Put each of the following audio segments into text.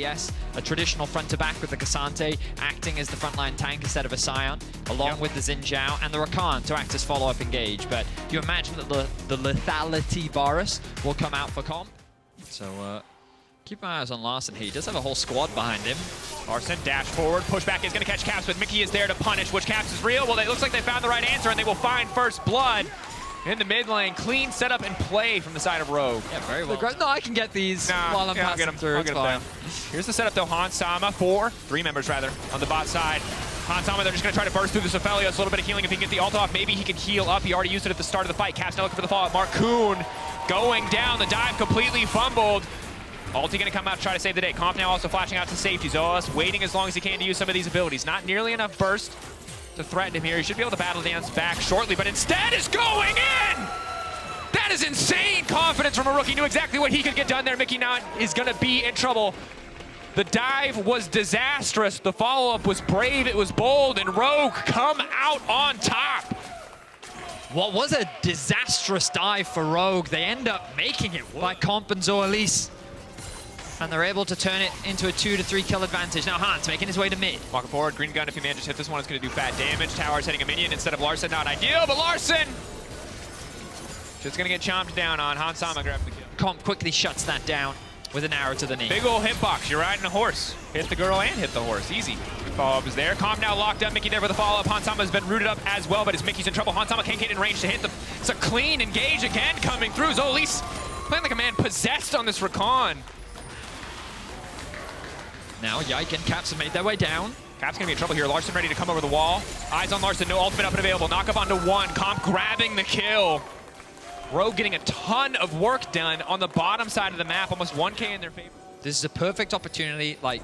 ADS, a traditional front-to-back with the Ksante acting as the frontline tank instead of a Scion, along with the Xin Zhao and the Rakan to act as follow-up engage. But you imagine that the lethality Varus will come out for comp. So keep my eyes on Larssen. He does have a whole squad behind him. Larssen dash forward, pushback is going to catch Caps, but Mickey is there to punish. Which Caps is real? Well, it looks like they found the right answer, and they will find first blood in the mid lane. Clean setup and play from the side of Rogue. Yeah, very well. No, I can get these while I'm passing through. I'll get them down. Here's the setup, though. Hansama, three members rather, on the bot side. Hansama, they're just going to try to burst through this Aphelios. A little bit of healing. If he can get the ult off, maybe he can heal up. He already used it at the start of the fight. Caps now looking for the fallout. Markoon going down. The dive completely fumbled. Ulti gonna come out to try to save the day. Comp now also flashing out to safety. Zoelys waiting as long as he can to use some of these abilities. Not nearly enough burst to threaten him here. He should be able to battle dance back shortly, but instead is going in! That is insane confidence from a rookie. Knew exactly what he could get done there. Mickey now is gonna be in trouble. The dive was disastrous. The follow-up was brave, it was bold, and Rogue come out on top. What was a disastrous dive for Rogue. They end up making it by Comp and Zoelys. And they're able to turn it into a 2 to 3 kill advantage. Now Hans making his way to mid. Walking forward, green gun, if he manages to hit this one, it's going to do fat damage. Tower's hitting a minion instead of Larssen. Not ideal, but Larssen just going to get chomped down on. Hansama grabs the kill. Comp quickly shuts that down with an arrow to the knee. Big ol' hitbox. You're riding a horse. Hit the girl and hit the horse. Easy. Follow-up is there. Comp now locked up. Mickey there for the follow-up. Hansama has been rooted up as well, but as Mickey's in trouble, Hansama can't get in range to hit them. It's a clean engage again coming through. Zoelys playing like a man possessed on this Rakan. Now Yike and Caps have made their way down. Caps gonna be in trouble here. Larssen ready to come over the wall. Eyes on Larssen, no ultimate up and available. Knock up onto one. Comp grabbing the kill. Rogue getting a ton of work done on the bottom side of the map. Almost 1K in their favor. This is a perfect opportunity. Like,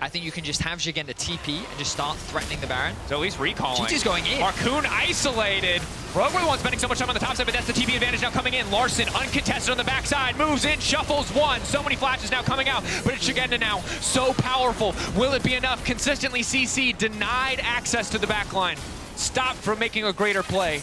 I think you can just have Szygenda TP and just start threatening the Baron. So at least recalling. G2's going in. Markoon isolated. Rogue were the one spending so much time on the top side, but that's the TP advantage now coming in. Larssen uncontested on the backside, moves in, shuffles one. So many flashes now coming out, but it's Szygenda now. So powerful. Will it be enough? Consistently CC denied access to the backline. Stopped from making a greater play.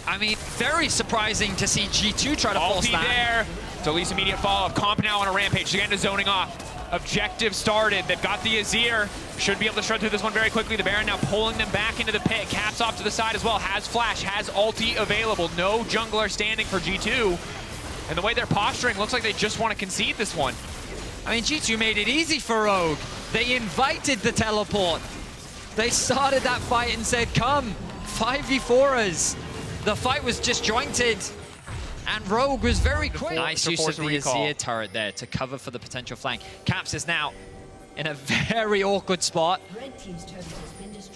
I mean, very surprising to see G2 try to force that. There. Zoelys immediate follow-up. Comp now on a rampage. Szygenda zoning off. Objective started. They've got the Azir. Should be able to shred through this one very quickly. The Baron now pulling them back into the pit. Caps off to the side as well. Has flash, has ulti available. No jungler standing for G2. And the way they're posturing, looks like they just want to concede this one. I mean, G2 made it easy for Rogue. They invited the teleport. They started that fight and said, come, 5v4 us. The fight was disjointed. And Rogue was very quick. Nice use of the Azir turret there to cover for the potential flank. Caps is now in a very awkward spot.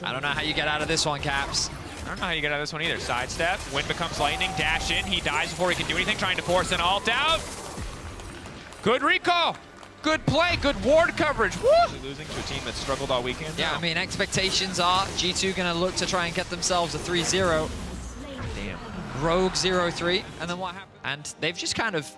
I don't know how you get out of this one, Caps. I don't know how you get out of this one either. Sidestep, wind becomes lightning, dash in. He dies before he can do anything, trying to force an ult out. Good recall. Good play, good ward coverage. Woo! Losing to a team that struggled all weekend. Yeah, I mean, expectations are G2 going to look to try and get themselves a 3-0. Damn. Rogue 0-3, and then what happened? And they've just kind of,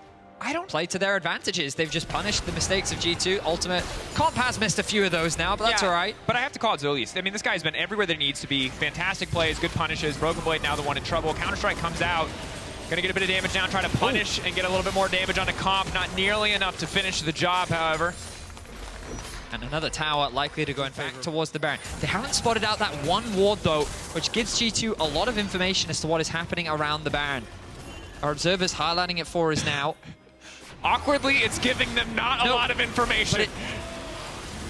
played to their advantages. They've just punished the mistakes of G2. Ultimate. Comp has missed a few of those now, but that's all right. But I have to call it Zoelys. I mean, this guy's been everywhere that he needs to be. Fantastic plays, good punishes. Broken Blade now the one in trouble. Counter-Strike comes out. Gonna get a bit of damage down, try to punish and get a little bit more damage onto Comp. Not nearly enough to finish the job, however. And another tower likely to go in back towards the Baron. They haven't spotted out that one ward, though, which gives G2 a lot of information as to what is happening around the Baron. Our observer's highlighting it for us now. Awkwardly, it's giving them not a lot of information.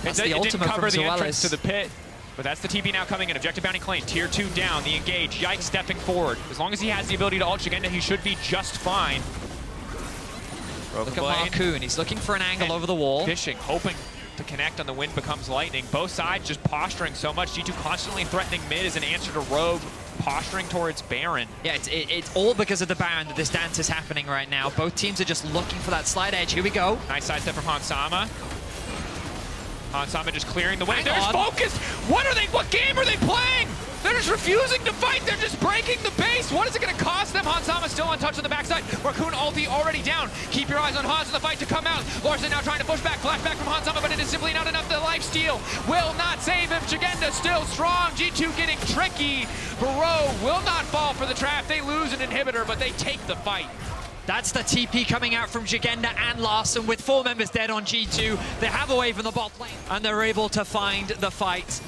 But it didn't cover the entrance to the pit. But that's the TP now coming in. Objective bounty claimed. Tier 2 down. The engage. Yike stepping forward. As long as he has the ability to ult Szygenda, he should be just fine. Look at Markoon. He's looking for an angle over the wall. Fishing, hoping to connect on the wind becomes lightning. Both sides just posturing so much. G2 constantly threatening mid as an answer to Rogue posturing towards Baron. Yeah, it's all because of the Baron that this dance is happening right now. Both teams are just looking for that slight edge. Here we go. Nice sidestep from Hansama. Hansama just clearing the way. There's focus. What game are they playing? They're just refusing to fight. They're just breaking the base. What is it going to cost them? Hansama still untouched on the backside. Markoon ulti already down. Keep your eyes on Hans in the fight to come out. Larssen now trying to push back. Flashback from Hansama, but it is simply not enough. The lifesteal will not save him. Szygenda still strong. G2 getting tricky. Rogue will not fall for the trap. They lose an inhibitor, but they take the fight. That's the TP coming out from Szygenda and Larssen with 4 members dead on G2. They have away from the bot lane, and they're able to find the fight.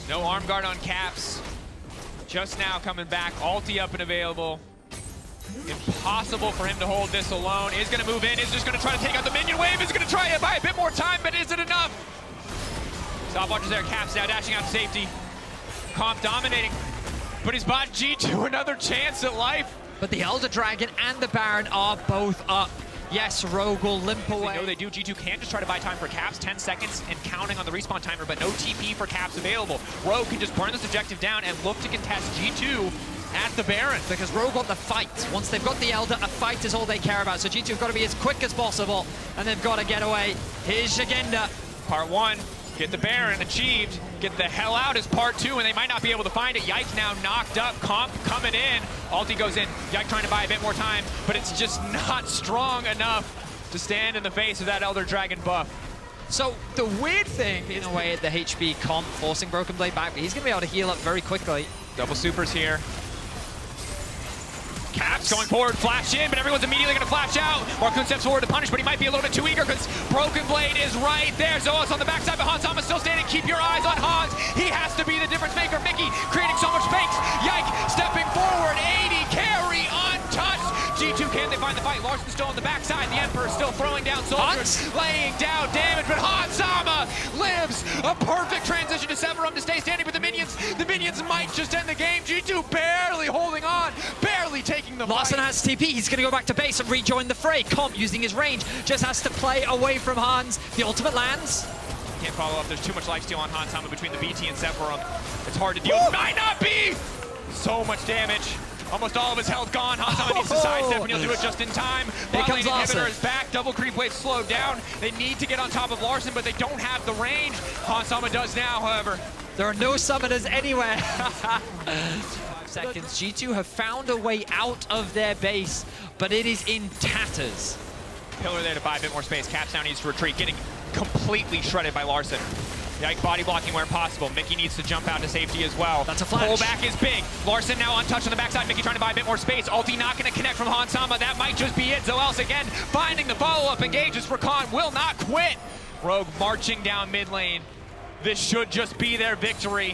No arm guard on Caps. Just now coming back, ulti up and available. Impossible for him to hold this alone. Is going to move in, is just going to try to take out the minion wave, is going to try to buy a bit more time, but is it enough? Stopwatch is there, Caps now dashing out to safety. Comp dominating, but he's bought G2 another chance at life. But the Elder Dragon and the Baron are both up. Yes, Rogue will limp away. They know they do. G2 can just try to buy time for Caps, 10 seconds and counting on the respawn timer, but no TP for Caps available. Rogue can just burn this objective down and look to contest G2 at the Baron. Because Rogue want the fight. Once they've got the Elder, a fight is all they care about. So G2 have got to be as quick as possible, and they've got to get away. Here's Szygenda. Part 1, get the Baron achieved. Get the hell out is part 2, and they might not be able to find it. Yike now knocked up, Comp coming in. Ulti goes in, Yike trying to buy a bit more time, but it's just not strong enough to stand in the face of that Elder Dragon buff. So the weird thing, in a way, at the HB Comp forcing Broken Blade back, but he's going to be able to heal up very quickly. Double supers here. Caps going forward, flash in, but everyone's immediately going to flash out. Markoon steps forward to punish, but he might be a little bit too eager because Broken Blade is right there. Zoelys on the backside, but Hans still standing. Keep your eyes on Hans. He has to be the difference maker. Miky creating so much space. Yike stepping forward. 80 carry untouched. G2, can they find the fight? Larssen still on the backside. The Emperor still throwing down soldiers, laying down damage, but Hans lives. A perfect transition to Severum to stay standing with the minions. The minions might just end the game. G2 barely holding on, barely taking the Larssen fight. has TP. He's going to go back to base and rejoin the fray. Comp, using his range, just has to play away from Hans. The ultimate lands. Can't follow up. There's too much lifesteal on Hans between the BT and Severum. It's hard to deal with. Might not be! So much damage. Almost all of his health gone. Hans needs to sidestep, and he'll do it just in time. Here comes Larssen. Inhibitor is back. Double creep wave slowed down. They need to get on top of Larssen, but they don't have the range. Hans does now, however. There are no summoners anywhere. 5 seconds. G2 have found a way out of their base, but it is in tatters. Pillar there to buy a bit more space. Caps now needs to retreat, getting completely shredded by Larssen. Yike body blocking where possible. Miky needs to jump out to safety as well. That's a flash. Pullback is big. Larssen now untouched on the backside. Miky trying to buy a bit more space. Ulti not going to connect from Hans. That might just be it. Zoelys again finding the follow-up engages. Rakan will not quit. Rogue marching down mid lane. This should just be their victory.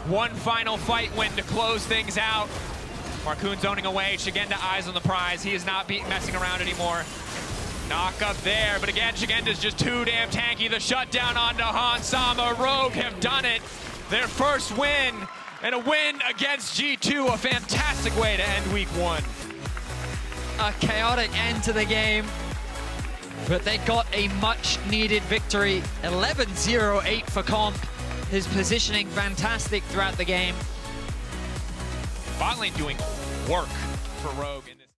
One final fight win to close things out. Markoon zoning away. Szygenda eyes on the prize. He is not messing around anymore. Knock up there, but again, Szygenda's just too damn tanky. The shutdown onto Hans. Rogue have done it. Their first win, and a win against G2. A fantastic way to end week 1. A chaotic end to the game, but they got a much-needed victory. 11-0-8 for Comp. His positioning fantastic throughout the game. Bot lane doing work for Rogue in this.